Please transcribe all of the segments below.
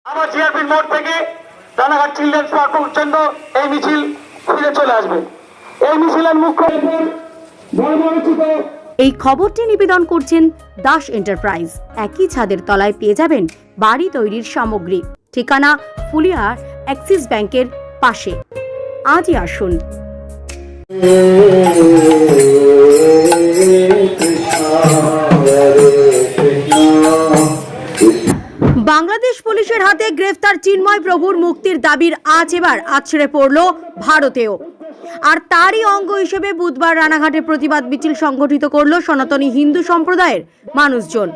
আমার জিআরপির মোড় থেকে রানাঘাট চিলড্রেন্স পার্ক পর্যন্ত এই মিছিল ফিরে চলে আসবে। এই মিছিলের মুখ্য এই খবরটি নিবেদন করছেন দাস এন্টারপ্রাইজ। একই ছাদের তলায় পেয়ে যাবেন বাড়ি তৈরির সামগ্রী। ঠিকানা ফুলিয়ার অ্যাক্সিস ব্যাংকের পাশে। আজই আসুন। বাংলাদেশ পুলিশের হাতে গ্রেফতার চিন্ময় প্রভুর মুক্তির দাবির আজ এবার আছড়ে পড়ল ভারতেও। আর তারই অঙ্গ হিসেবে বুধবার রানাঘাটে প্রতিবাদ মিছিল সংগঠিত করল সনাতনী হিন্দু সম্প্রদায়ের মানুষজন।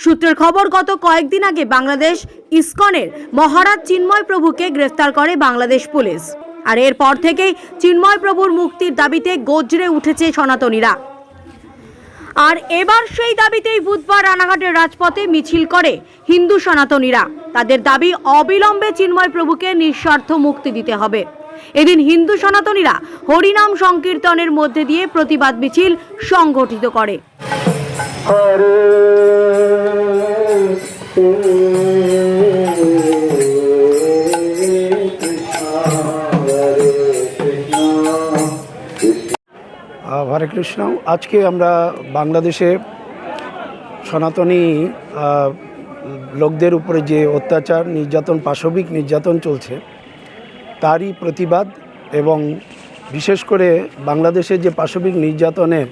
সূত্রের খবর, গত কয়েকদিন আগে বাংলাদেশ ইসকনের মহারাজ চিন্ময় প্রভুকে গ্রেফতার করে বাংলাদেশ পুলিশ। আর এরপর থেকেই চিন্ময় প্রভুর মুক্তির দাবিতে গর্জে উঠেছে সনাতনীরা। আর এবার সেই দাবিতেই বুধবার রানাঘাটের রাজপথে মিছিল করে হিন্দু সনাতনীরা। তাদের দাবি, অবিলম্বে চিন্ময় প্রভুকে নিঃস্বার্থ মুক্তি দিতে হবে। এদিন হিন্দু সনাতনীরা হরিনাম সংকীর্তনের মধ্যে দিয়ে প্রতিবাদ মিছিল সংগঠিত করে। হরে কৃষ্ণ। আজকে আমরা বাংলাদেশে সনাতনী লোকদের উপরে যে অত্যাচার, নির্যাতন, পাশবিক নির্যাতন চলছে তারই প্রতিবাদ, এবং বিশেষ করে বাংলাদেশে যে পাশবিক নির্যাতনের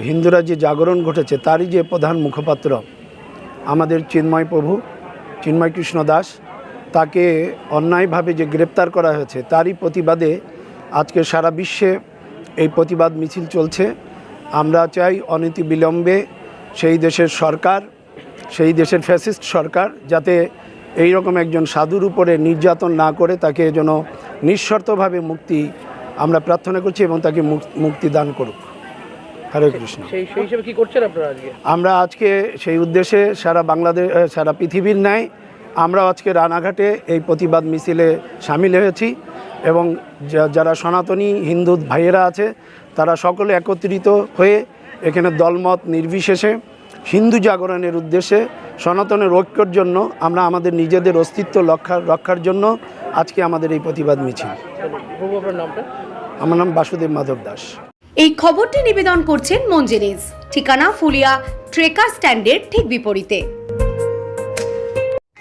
হিন্দুরা যে জাগরণ ঘটেছে তারই যে প্রধান মুখপাত্র আমাদের চিন্ময় প্রভু, চিন্ময় কৃষ্ণ দাস, তাকে অন্যায়ভাবে যে গ্রেপ্তার করা হয়েছে তারই প্রতিবাদে আজকে সারা বিশ্বে এই প্রতিবাদ মিছিল চলছে। আমরা চাই অনতিবিলম্বে সেই দেশের সরকার, সেই দেশের ফ্যাসিস্ট সরকার যাতে এই রকম একজন সাধুর উপরে নির্যাতন না করে তাকে যেন নিঃশর্তভাবে মুক্তি আমরা প্রার্থনা করছি এবং তাকে মুক্তি দান করুক। হরে কৃষ্ণ। সেই হিসেবে কি করছেন আপনারা আজকে? আমরা আজকে সেই উদ্দেশ্যে সারা বাংলাদেশ, সারা পৃথিবীর ন্যায় আমরা আজকে রানাঘাটে এই প্রতিবাদ মিছিলে সামিল হয়েছি, এবং যারা সনাতনী হিন্দু ভাইয়েরা আছে তারা সকলে একত্রিত হয়ে এখানে দলমত নির্বিশেষে হিন্দু জাগরণের উদ্দেশ্যে, সনাতনের ঐক্যর জন্য, আমরা আমাদের নিজেদের অস্তিত্ব রক্ষার জন্য আজকে আমাদের এই প্রতিবাদ মিছিল। আমার নাম বাসুদেব মাধব দাস। এই খবরটি নিবেদন করছেন মঞ্জেরিজ। ঠিকানা ফুলিয়া ট্রেকার স্ট্যান্ডের ঠিক বিপরীতে।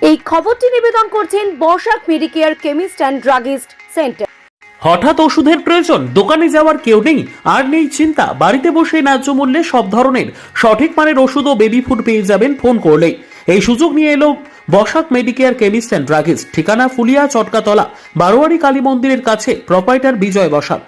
এই খবরটি নিবেদন করছেন বর্ষাক Medicare chemist and druggist centre. হঠাৎ ওষুধের প্রয়োজন, দোকানে যাওয়ার কেউ নেই, আর নেই চিন্তা। বাড়িতে বসে ন্যায্য মূল্যে সব ধরনের সঠিক মানের ওষুধ ও বেবি ফুড পেয়ে যাবেন ফোন করলেই। এই সুযোগ নিয়ে এলো বর্ষাক মেডিকেয়ার কেমিস্ট অ্যান্ড ড্রাগিস্ট। ঠিকানা ফুলিয়া চটকাতলা বারোয়ারি কালী মন্দিরের কাছে। প্রোপাইটার বিজয় বসাক।